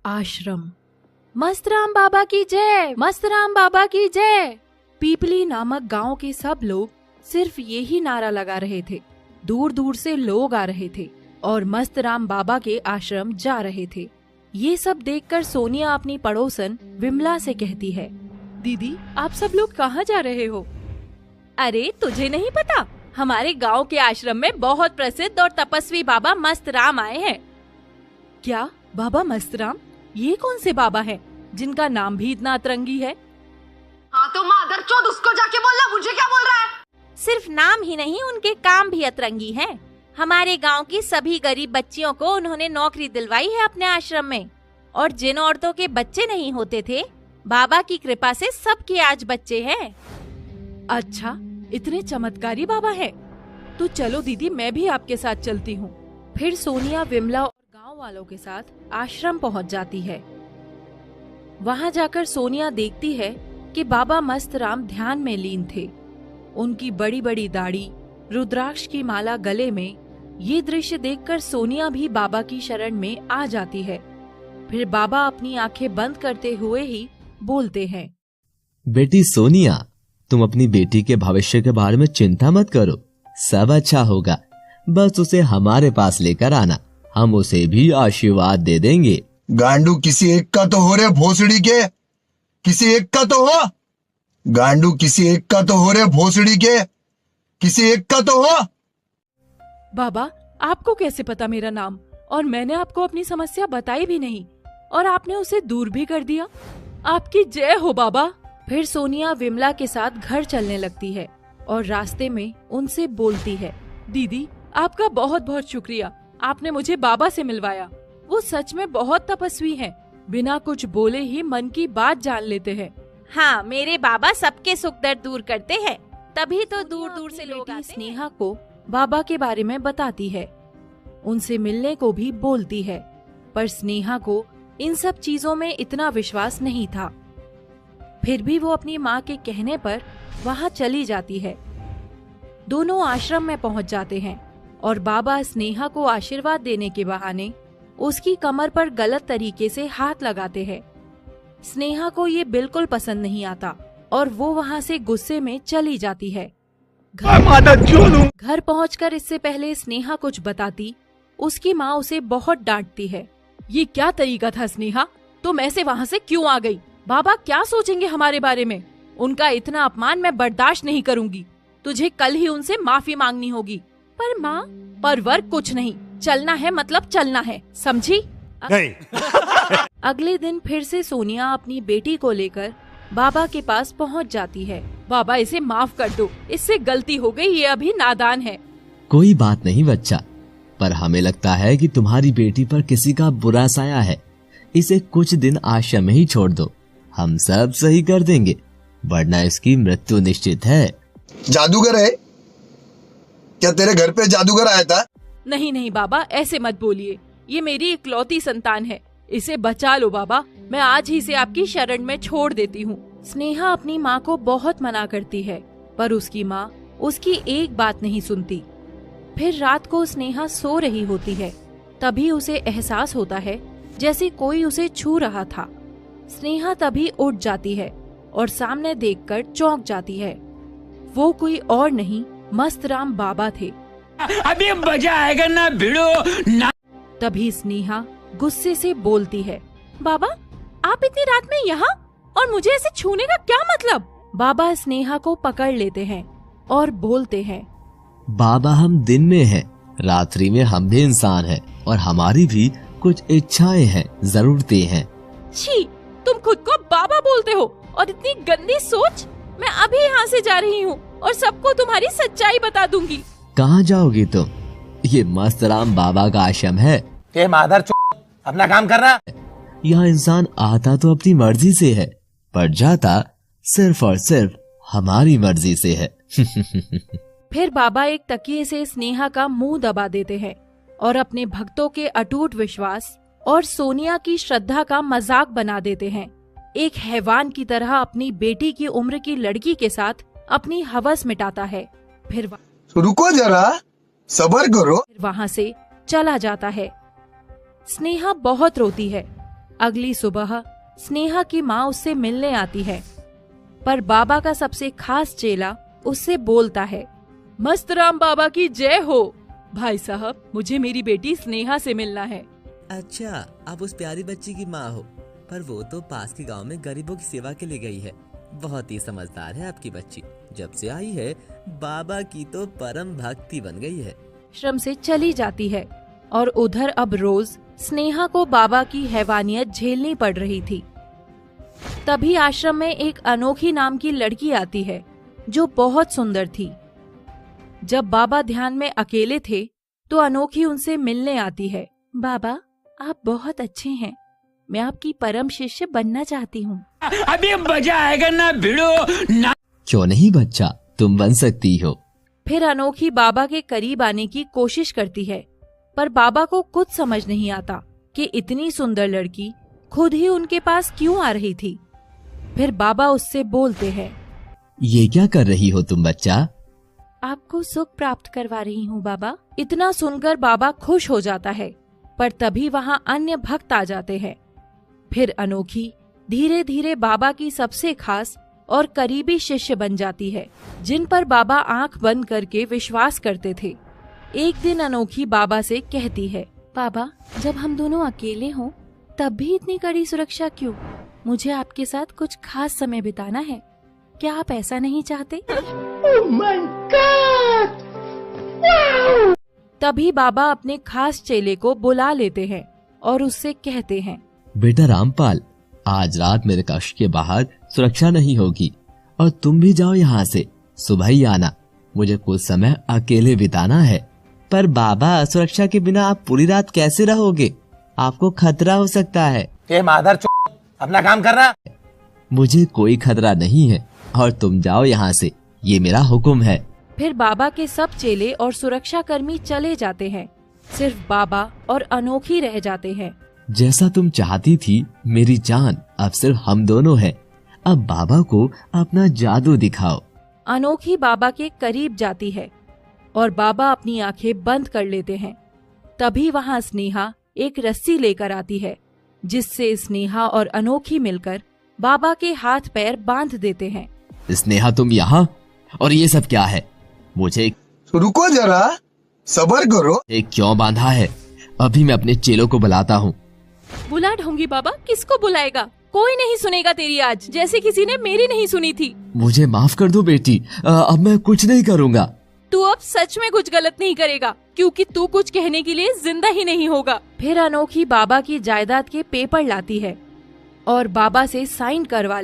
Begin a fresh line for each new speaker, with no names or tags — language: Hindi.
आश्रम। मस्तराम बाबा की जय, मस्तराम बाबा की जय। पीपली नामक गांव के सब लोग सिर्फ यही नारा लगा रहे थे। दूर दूर से लोग आ रहे थे और मस्तराम बाबा के आश्रम जा रहे थे। ये सब देखकर सोनिया अपनी पड़ोसन विमला से कहती है, दीदी आप सब लोग कहाँ जा रहे हो? अरे तुझे नहीं पता, हमारे गांव के आश्रम में बहुत प्रसिद्ध और तपस्वी बाबा मस्तराम आए हैं। क्या बाबा मस्तराम? ये कौन से बाबा हैं जिनका नाम भी इतना अतरंगी है?
हाँ तो मादरचोद उसको जाके बोलना, मुझे क्या बोल रहा है?
सिर्फ नाम ही नहीं, उनके काम भी अतरंगी हैं। हमारे गांव की सभी गरीब बच्चियों को उन्होंने नौकरी दिलवाई है अपने आश्रम में, और जिन औरतों के बच्चे नहीं होते थे, बाबा की कृपा से सबके आज बच्चे हैं।
अच्छा, इतने चमत्कारी बाबा हैं। तो चलो दीदी, मैं भी आपके साथ चलती हूँ। फिर सोनिया विमला और गांव वालों के साथ आश्रम पहुँच जाती है। वहाँ जाकर सोनिया देखती है कि बाबा मस्तराम ध्यान में लीन थे। उनकी बड़ी बड़ी दाढ़ी, रुद्राक्ष की माला गले में। ये दृश्य देखकर सोनिया भी बाबा की शरण में आ जाती है। फिर बाबा अपनी आंखें बंद करते हुए ही बोलते हैं,
बेटी सोनिया, तुम अपनी बेटी के भविष्य के बारे में चिंता मत करो, सब अच्छा होगा। बस उसे हमारे पास लेकर आना, हम उसे भी आशीर्वाद दे देंगे।
गांडू किसी एक का तो हो रे भोसड़ी के, किसी एक का तो हो। गांडू किसी एक का तो हो रे भोसड़ी के, किसी एक का तो हो।
बाबा आपको कैसे पता मेरा नाम? और मैंने आपको अपनी समस्या बताई भी नहीं और आपने उसे दूर भी कर दिया। आपकी जय हो बाबा। फिर सोनिया विमला के साथ घर चलने लगती है और रास्ते में उनसे बोलती है, दीदी आपका बहुत बहुत शुक्रिया, आपने मुझे बाबा से मिलवाया। वो सच में बहुत तपस्वी हैं, बिना कुछ बोले ही मन की बात जान लेते हैं।
हाँ, मेरे बाबा सबके सुख दर्द दूर करते हैं, तभी तो दूर दूर से लोग आते हैं।
स्नेहा को बाबा के बारे में बताती है, उनसे मिलने को भी बोलती है, पर स्नेहा को इन सब चीजों में इतना विश्वास नहीं था। फिर भी वो अपनी माँ के कहने पर वहाँ चली जाती है। दोनों आश्रम में पहुँच जाते हैं और बाबा स्नेहा को आशीर्वाद देने के बहाने उसकी कमर पर गलत तरीके से हाथ लगाते हैं। स्नेहा को ये बिल्कुल पसंद नहीं आता और वो वहाँ से गुस्से में चली जाती है। घर पहुंचकर इससे पहले स्नेहा कुछ बताती, उसकी माँ उसे बहुत डांटती है। ये क्या तरीका था स्नेहा, तुम ऐसे वहाँ से क्यों आ गई? बाबा क्या सोचेंगे हमारे बारे में? उनका इतना अपमान मैं बर्दाश्त नहीं करूँगी। तुझे कल ही उनसे माफी मांगनी होगी। पर माँ, पर वर्क कुछ नहीं, चलना है मतलब चलना है, समझी? अगले दिन फिर से सोनिया अपनी बेटी को लेकर बाबा के पास पहुंच जाती है। बाबा इसे माफ कर दो, इससे गलती हो गई, ये अभी नादान है।
कोई बात नहीं बच्चा, पर हमें लगता है कि तुम्हारी बेटी पर किसी का बुरा साया है। इसे कुछ दिन आश्रम में ही छोड़ दो, हम सब सही कर देंगे, वरना इसकी मृत्यु निश्चित है।
जादूगर है क्या? तेरे घर पे जादूगर आया था?
नहीं नहीं बाबा, ऐसे मत बोलिए, ये मेरी इकलौती संतान है, इसे बचा लो बाबा, मैं आज ही से आपकी शरण में छोड़ देती हूँ। स्नेहा अपनी माँ को बहुत मना करती है, पर उसकी माँ उसकी एक बात नहीं सुनती। फिर रात को स्नेहा सो रही होती है, तभी उसे एहसास होता है जैसे कोई उसे छू रहा था। स्नेहा तभी उठ जाती है और सामने देखकर चौंक जाती है। वो कोई और नहीं, मस्तराम बाबा थे।
अभी मजा आएगा ना भिड़ो ना।
तभी स्नेहा गुस्से से बोलती है, बाबा आप इतनी रात में यहाँ, और मुझे ऐसे छूने का क्या मतलब? बाबा स्नेहा को पकड़ लेते हैं और बोलते हैं,
बाबा हम दिन में हैं, रात्रि में हम भी इंसान हैं और हमारी भी कुछ इच्छाएं हैं, जरूरतें हैं।
छी, तुम खुद को बाबा बोलते हो और इतनी गंदी सोच। मैं अभी यहाँ से जा रही हूँ और सबको तुम्हारी सच्चाई बता दूंगी।
कहाँ जाओगी तुम? ये मस्तराम बाबा का आश्रम है।
अपना काम करना।
यहाँ इंसान आता तो अपनी मर्जी से है, पर जाता सिर्फ और सिर्फ हमारी मर्जी से है।
फिर बाबा एक तकिए से स्नेहा का मुंह दबा देते हैं और अपने भक्तों के अटूट विश्वास और सोनिया की श्रद्धा का मजाक बना देते हैं। एक हैवान की तरह अपनी बेटी की उम्र की लड़की के साथ अपनी हवस मिटाता है। फिर
रुको जरा, सब्र करो।
वहाँ से चला जाता है। स्नेहा बहुत रोती है, अगली सुबह स्नेहा की माँ उससे मिलने आती है, पर बाबा का सबसे खास चेला उससे बोलता है, मस्तराम बाबा की जय हो। भाई साहब, मुझे मेरी बेटी स्नेहा से मिलना है।
अच्छा, आप उस प्यारी बच्ची की माँ हो, पर वो तो पास के गांव में गरीबों की सेवा के लिए गई है। बहुत ही समझदार है आपकी बच्ची। जब से आई है बाबा की तो परम भक्ति बन गई है।
आश्रम से चली जाती है और उधर अब रोज स्नेहा को बाबा की हैवानियत झेलनी पड़ रही थी। तभी आश्रम में एक अनोखी नाम की लड़की आती है जो बहुत सुंदर थी। जब बाबा ध्यान में अकेले थे तो अनोखी उनसे मिलने आती है। बाबा, आप बहुत अच्छे हैं, मैं आपकी परम शिष्य बनना चाहती हूँ।
अभी मजा आएगा ना भिड़ो ना।
क्यों नहीं बच्चा, तुम बन सकती हो।
फिर अनोखी बाबा के करीब आने की कोशिश करती है, पर बाबा को कुछ समझ नहीं आता कि इतनी सुंदर लड़की खुद ही उनके पास क्यों आ रही थी। फिर बाबा उससे बोलते हैं,
ये क्या कर रही हो तुम बच्चा?
आपको सुख प्राप्त करवा रही हूँ बाबा। इतना सुनकर बाबा खुश हो जाता है, पर तभी वहाँ अन्य भक्त आ जाते हैं। फिर अनोखी धीरे धीरे बाबा की सबसे खास और करीबी शिष्य बन जाती है, जिन पर बाबा आंख बंद करके विश्वास करते थे। एक दिन अनोखी बाबा से कहती है, बाबा, जब हम दोनों अकेले हों तब भी इतनी कड़ी सुरक्षा क्यों? मुझे आपके साथ कुछ खास समय बिताना है, क्या आप ऐसा नहीं चाहते? तभी बाबा अपने खास चेले को बुला लेते हैं और उससे कहते हैं,
बेटा रामपाल, आज रात मेरे कक्ष के बाहर सुरक्षा नहीं होगी और तुम भी जाओ यहाँ से। सुबह ही आना, मुझे कुछ समय अकेले बिताना है। पर बाबा, सुरक्षा के बिना आप पूरी रात कैसे रहोगे? आपको खतरा हो सकता है।
अपना काम करना।
मुझे कोई खतरा नहीं है और तुम जाओ यहाँ से, ये मेरा हुक्म है।
फिर बाबा के सब चेले और सुरक्षा कर्मी चले जाते हैं, सिर्फ बाबा और अनोखी रह जाते हैं।
जैसा तुम चाहती थी मेरी जान, अब सिर्फ हम दोनों हैं। अब बाबा को अपना जादू दिखाओ।
अनोखी बाबा के करीब जाती है और बाबा अपनी आंखें बंद कर लेते हैं। तभी वहाँ स्नेहा एक रस्सी लेकर आती है, जिससे स्नेहा और अनोखी मिलकर बाबा के हाथ पैर बांध देते हैं।
स्नेहा, तुम यहाँ? और ये सब क्या है? मुझे
रुको जरा, सब्र करो।
क्यों बांधा है? अभी मैं अपने चेलों को बुलाता हूँ।
बुला ढूंगी बाबा, किसको बुलाएगा? कोई नहीं सुनेगा तेरी आज, जैसे किसी ने मेरी नहीं सुनी थी।
मुझे माफ कर दो बेटी, अब मैं कुछ नहीं करूँगा।
तू अब सच में कुछ गलत नहीं करेगा, क्योंकि तू कुछ कहने के लिए जिंदा ही नहीं होगा। फिर अनोखी बाबा की जायदाद के पेपर लाती है और बाबा से साइन करवा